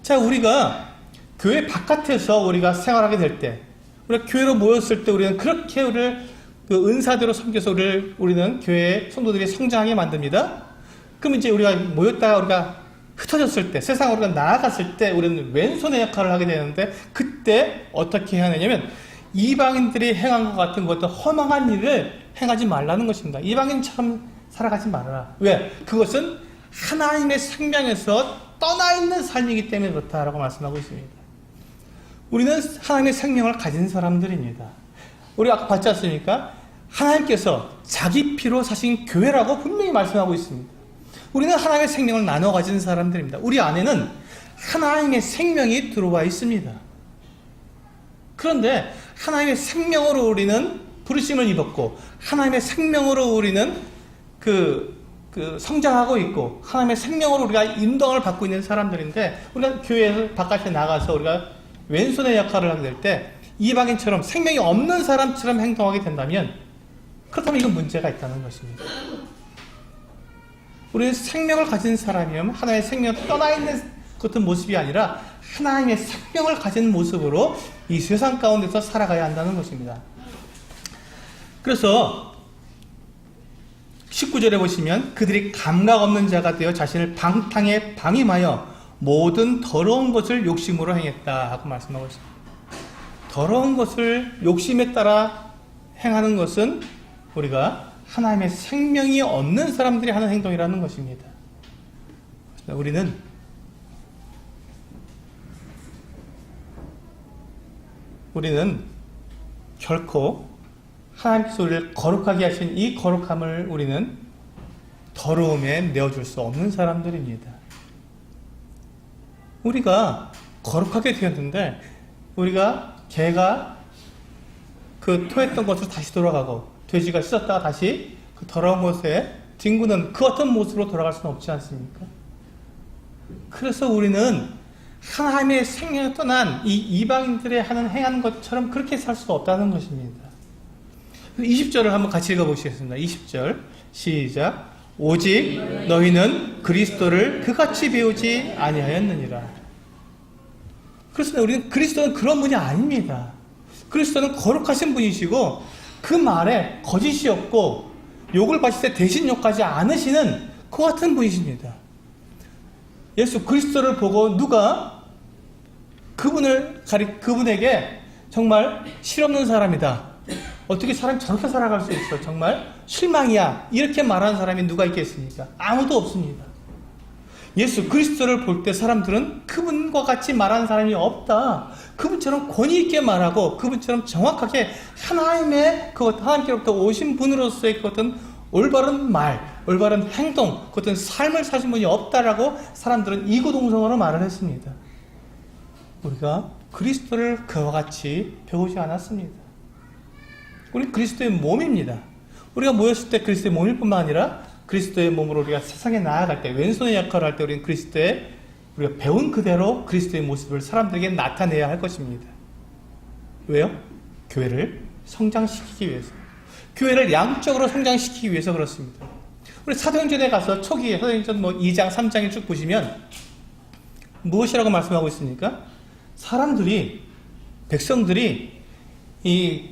자, 우리가 교회 바깥에서 우리가 생활하게 될 때, 우리가 교회로 모였을 때 우리는 그렇게 우리를 그 은사대로 섬겨서 우리는 교회의 성도들이 성장하게 만듭니다. 그럼 이제 우리가 모였다가 우리가 흩어졌을 때, 세상으로 우리가 나아갔을 때 우리는 왼손의 역할을 하게 되는데, 그때 어떻게 해야 하냐면 이방인들이 행한 것 같은 것도 허망한 일을 행하지 말라는 것입니다. 이방인처럼 살아가지 말아라. 왜? 그것은 하나님의 생명에서 떠나 있는 삶이기 때문에 그렇다라고 말씀하고 있습니다. 우리는 하나님의 생명을 가진 사람들입니다. 우리 아까 봤지 않습니까? 하나님께서 자기 피로 사신 교회라고 분명히 말씀하고 있습니다. 우리는 하나님의 생명을 나눠 가진 사람들입니다. 우리 안에는 하나님의 생명이 들어와 있습니다. 그런데 하나님의 생명으로 우리는 부르심을 입었고, 하나님의 생명으로 우리는 성장하고 있고, 하나님의 생명으로 우리가 인도를 받고 있는 사람들인데, 우리가 교회에서 바깥에 나가서 우리가 왼손의 역할을 하게 될 때 이방인처럼 생명이 없는 사람처럼 행동하게 된다면, 그렇다면 이건 문제가 있다는 것입니다. 우리는 생명을 가진 사람이면 하나님의 생명을 떠나 있는 같은 모습이 아니라 하나님의 생명을 가진 모습으로 이 세상 가운데서 살아가야 한다는 것입니다. 그래서 19절에 보시면 그들이 감각 없는 자가 되어 자신을 방탕에 방임하여 모든 더러운 것을 욕심으로 행했다 하고 말씀하고 있습니다. 더러운 것을 욕심에 따라 행하는 것은 우리가 하나님의 생명이 없는 사람들이 하는 행동이라는 것입니다. 우리는 결코 하나님께서 우리를 거룩하게 하신 이 거룩함을 우리는 더러움에 내어줄 수 없는 사람들입니다. 우리가 거룩하게 되었는데, 우리가 개가 그 토했던 것으로 다시 돌아가고 돼지가 씻었다가 다시 그 더러운 곳에 뒹구는 그 어떤 모습으로 돌아갈 수는 없지 않습니까? 그래서 우리는 하나님의 생명을 떠난 이 이방인들의 행하는 것처럼 그렇게 살 수가 없다는 것입니다. 20절을 한번 같이 읽어보시겠습니다. 20절 시작. 오직 너희는 그리스도를 그같이 배우지 아니하였느니라. 그렇습니다. 우리는 그리스도는 그런 분이 아닙니다. 그리스도는 거룩하신 분이시고 그 말에 거짓이 없고 욕을 받을 때 대신 욕하지 않으시는 그 같은 분이십니다. 예수 그리스도를 보고 누가 그분에게 정말 실없는 사람이다, 어떻게 사람이 저렇게 살아갈 수 있어, 정말 실망이야, 이렇게 말하는 사람이 누가 있겠습니까? 아무도 없습니다. 예수 그리스도를 볼 때 사람들은 그분과 같이 말하는 사람이 없다, 그분처럼 권위 있게 말하고 그분처럼 정확하게 하나님께로부터 오신 분으로서의 그 어떤 올바른 말, 올바른 행동, 그 어떤 삶을 사신 분이 없다라고 사람들은 이구동성으로 말을 했습니다. 우리가 그리스도를 그와 같이 배우지 않았습니다. 우리 그리스도의 몸입니다. 우리가 모였을 때 그리스도의 몸일 뿐만 아니라 그리스도의 몸으로 우리가 세상에 나아갈 때, 왼손의 역할을 할 때 우리는 우리가 배운 그대로 그리스도의 모습을 사람들에게 나타내야 할 것입니다. 왜요? 교회를 성장시키기 위해서, 교회를 양적으로 성장시키기 위해서 그렇습니다. 우리 사도행전에 가서 초기에 사도행전 2장 3장을 쭉 보시면 무엇이라고 말씀하고 있습니까? 사람들이 백성들이 이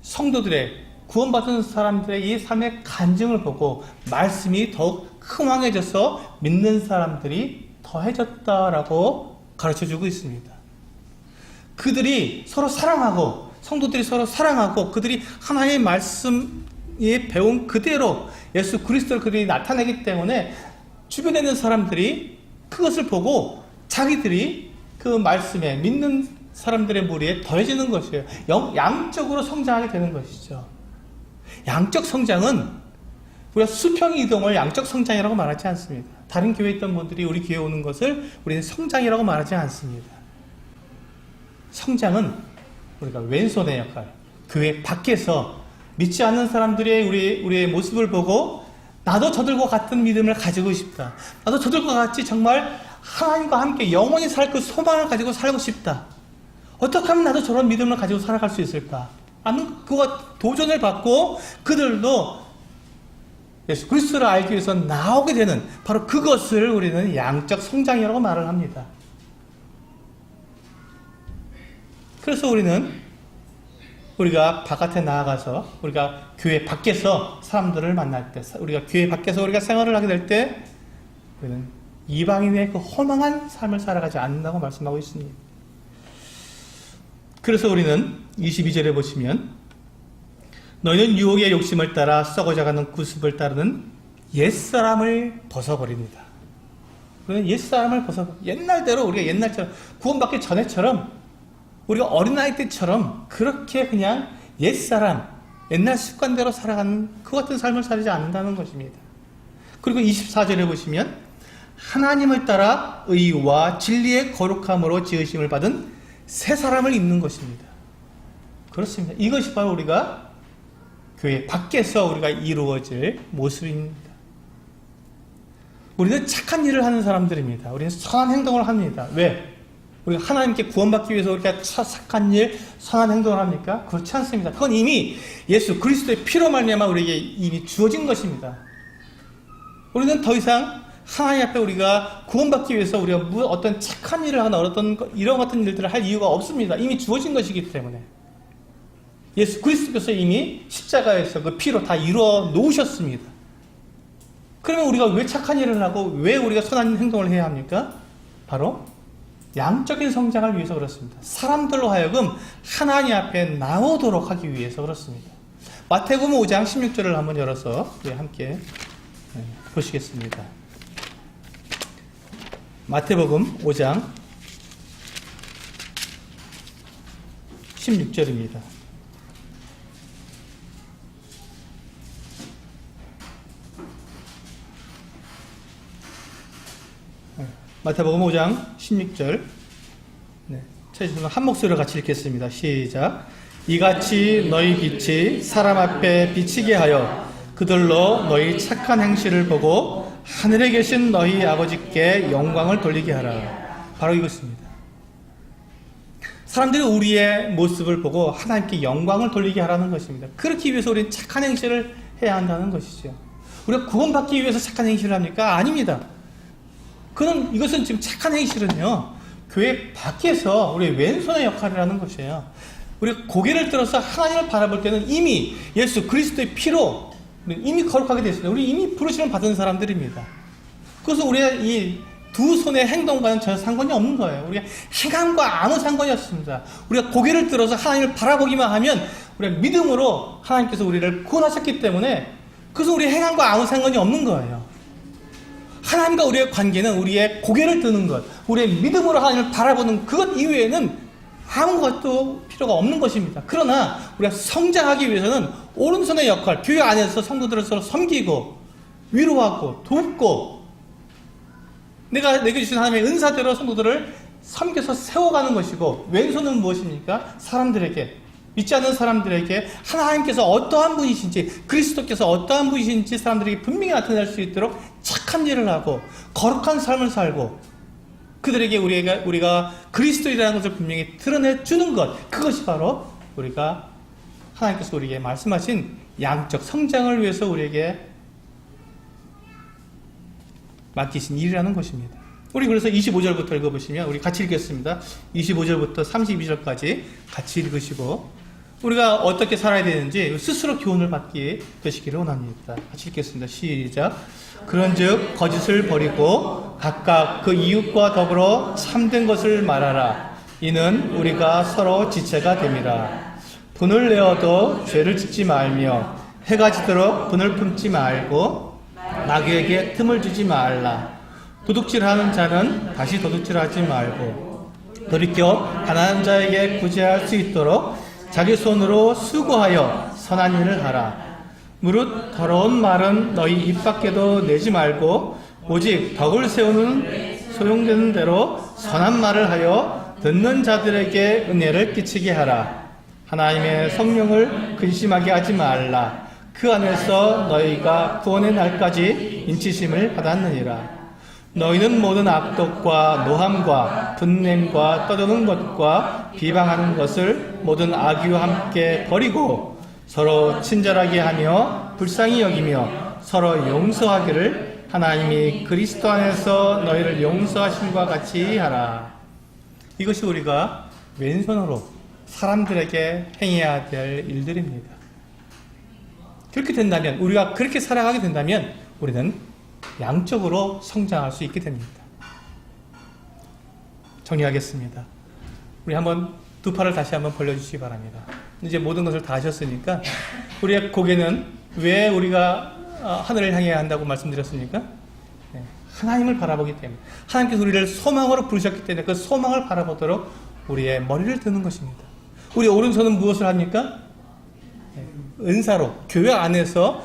성도들의 구원받은 사람들의 이 삶의 간증을 보고 말씀이 더욱 흥황해져서 믿는 사람들이 더해졌다라고 가르쳐주고 있습니다. 그들이 서로 사랑하고 성도들이 서로 사랑하고 그들이 하나님의 말씀에 배운 그대로 예수 그리스도를 그들이 나타내기 때문에 주변에 있는 사람들이 그것을 보고 자기들이 그 말씀에 믿는 사람들의 무리에 더해지는 것이에요. 양적으로 성장하게 되는 것이죠. 양적 성장은 우리가 수평 이동을 양적 성장이라고 말하지 않습니다. 다른 교회에 있던 분들이 우리 교회에 오는 것을 우리는 성장이라고 말하지 않습니다. 성장은 우리가 왼손의 역할, 교회 밖에서 믿지 않는 사람들의 우리의 모습을 보고 나도 저들과 같은 믿음을 가지고 싶다. 나도 저들과 같이 정말 하나님과 함께 영원히 살 그 소망을 가지고 살고 싶다. 어떻게 하면 나도 저런 믿음을 가지고 살아갈 수 있을까? 하는 그와 도전을 받고 그들도 예수 그리스도를 알기 위해서 나오게 되는 바로 그것을 우리는 양적 성장이라고 말을 합니다. 그래서 우리가 바깥에 나아가서 우리가 교회 밖에서 사람들을 만날 때 우리가 교회 밖에서 우리가 생활을 하게 될 때 우리는 이방인의 그 허망한 삶을 살아가지 않는다고 말씀하고 있습니다. 그래서 우리는 22절에 보시면 너희는 유혹의 욕심을 따라 썩어져가는 구습을 따르는 옛사람을 벗어버립니다. 우리는 옛사람을 옛날대로 우리가 옛날처럼 구원받기 전에처럼 우리가 어린아이 때처럼 그렇게 그냥 옛사람 옛날 습관대로 살아가는 그 같은 삶을 살지 않는다는 것입니다. 그리고 24절에 보시면 하나님을 따라 의와 진리의 거룩함으로 지으심을 받은 새 사람을 입는 것입니다. 그렇습니다. 이것이 바로 우리가 교회 밖에서 우리가 이루어질 모습입니다. 우리는 착한 일을 하는 사람들입니다. 우리는 선한 행동을 합니다. 왜? 우리가 하나님께 구원받기 위해서 우리가 착한 일, 선한 행동을 합니까? 그렇지 않습니다. 그건 이미 예수 그리스도의 피로 말미암아 우리에게 이미 주어진 것입니다. 우리는 더 이상 하나님 앞에 우리가 구원받기 위해서 우리가 어떤 착한 일을 하거나 어떤 이런 같은 일들을 할 이유가 없습니다. 이미 주어진 것이기 때문에. 예수 그리스도께서 이미 십자가에서 그 피로 다 이루어 놓으셨습니다. 그러면 우리가 왜 착한 일을 하고 왜 우리가 선한 행동을 해야 합니까? 바로 양적인 성장을 위해서 그렇습니다. 사람들로 하여금 하나님 앞에 나오도록 하기 위해서 그렇습니다. 마태복음 5장 16절을 한번 열어서 우리 함께 보시겠습니다. 마태복음 5장 16절입니다. 마태복음 5장 16절 찾으시면 한 목소리로 같이 읽겠습니다. 시작. 이같이 너희 빛이 사람 앞에 비치게 하여 그들로 너희 착한 행실을 보고 하늘에 계신 너희 아버지께 영광을 돌리게 하라. 바로 이것입니다. 사람들이 우리의 모습을 보고 하나님께 영광을 돌리게 하라는 것입니다. 그렇기 위해서 우리는 착한 행실을 해야 한다는 것이죠. 우리가 구원받기 위해서 착한 행실을 합니까? 아닙니다. 이것은 지금 착한 행실은요, 교회 밖에서 우리의 왼손의 역할이라는 것이에요. 우리가 고개를 들어서 하나님을 바라볼 때는 이미 예수 그리스도의 피로 이미 거룩하게 되었습니다. 우리 이미 부르심을 받은 사람들입니다. 그래서 우리의 이 두 손의 행동과는 전혀 상관이 없는 거예요. 우리가 행함과 아무 상관이 없습니다. 우리가 고개를 들어서 하나님을 바라보기만 하면 우리가 믿음으로 하나님께서 우리를 구원하셨기 때문에 그래서 우리의 행함과 아무 상관이 없는 거예요. 하나님과 우리의 관계는 우리의 고개를 드는 것, 우리의 믿음으로 하나님을 바라보는 그것 이외에는 아무것도 필요가 없는 것입니다. 그러나 우리가 성장하기 위해서는 오른손의 역할, 교회 안에서 성도들을 서로 섬기고 위로하고 돕고 내게 주신 하나님의 은사대로 성도들을 섬겨서 세워가는 것이고, 왼손은 무엇입니까? 사람들에게, 믿지 않는 사람들에게 하나님께서 어떠한 분이신지, 그리스도께서 어떠한 분이신지 사람들에게 분명히 나타낼 수 있도록 착한 일을 하고 거룩한 삶을 살고 그들에게 우리가 그리스도이라는 것을 분명히 드러내주는 것, 그것이 바로 우리가 하나님께서 우리에게 말씀하신 양적 성장을 위해서 우리에게 맡기신 일이라는 것입니다. 우리 그래서 25절부터 읽어보시면 우리 같이 읽겠습니다. 25절부터 32절까지 같이 읽으시고 우리가 어떻게 살아야 되는지 스스로 교훈을 받게 되시기를 원합니다. 같이 읽겠습니다. 시작. 그런즉 거짓을 버리고 각각 그 이웃과 더불어 참된 것을 말하라. 이는 우리가 서로 지체가 됨이라. 분을 내어도 죄를 짓지 말며 해가 지도록 분을 품지 말고 마귀에게 틈을 주지 말라. 도둑질하는 자는 다시 도둑질하지 말고 돌이켜 가난한 자에게 구제할 수 있도록 자기 손으로 수고하여 선한 일을 하라. 무릇 더러운 말은 너희 입 밖에도 내지 말고 오직 덕을 세우는 소용되는 대로 선한 말을 하여 듣는 자들에게 은혜를 끼치게 하라. 하나님의 성령을 근심하게 하지 말라. 그 안에서 너희가 구원의 날까지 인치심을 받았느니라. 너희는 모든 악독과 노함과 분냄과 떠드는 것과 비방하는 것을 모든 악의와 함께 버리고 서로 친절하게 하며 불쌍히 여기며 서로 용서하기를 하나님이 그리스도 안에서 너희를 용서하심과 같이 하라. 이것이 우리가 왼손으로 사람들에게 행해야 될 일들입니다. 그렇게 된다면, 우리가 그렇게 살아가게 된다면 우리는 양적으로 성장할 수 있게 됩니다. 정리하겠습니다. 우리 한번 두 팔을 다시 한번 벌려주시기 바랍니다. 이제 모든 것을 다 하셨으니까 우리의 고개는 왜 우리가 하늘을 향해야 한다고 말씀드렸습니까? 네, 하나님을 바라보기 때문에, 하나님께서 우리를 소망으로 부르셨기 때문에 그 소망을 바라보도록 우리의 머리를 드는 것입니다. 우리 오른손은 무엇을 합니까? 네, 은사로 교회 안에서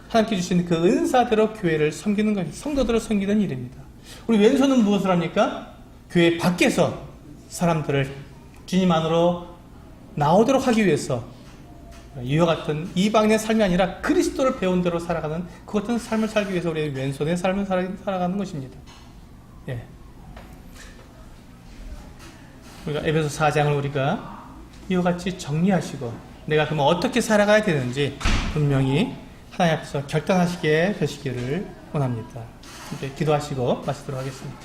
하나님께 주신 그 은사대로 교회를 섬기는 것입니다. 성도들을 섬기는 일입니다. 우리 왼손은 무엇을 합니까? 교회 밖에서 사람들을 주님 안으로 나오도록 하기 위해서 이와 같은 이방인의 삶이 아니라 그리스도를 배운 대로 살아가는 그 같은 삶을 살기 위해서 우리의 왼손의 삶을 살아가는 것입니다. 예. 우리가 에베소 4장을 우리가 이와 같이 정리하시고 내가 그러면 어떻게 살아가야 되는지 분명히 하나님 앞에서 결단하시게 되시기를 원합니다. 이제 기도하시고 마치도록 하겠습니다.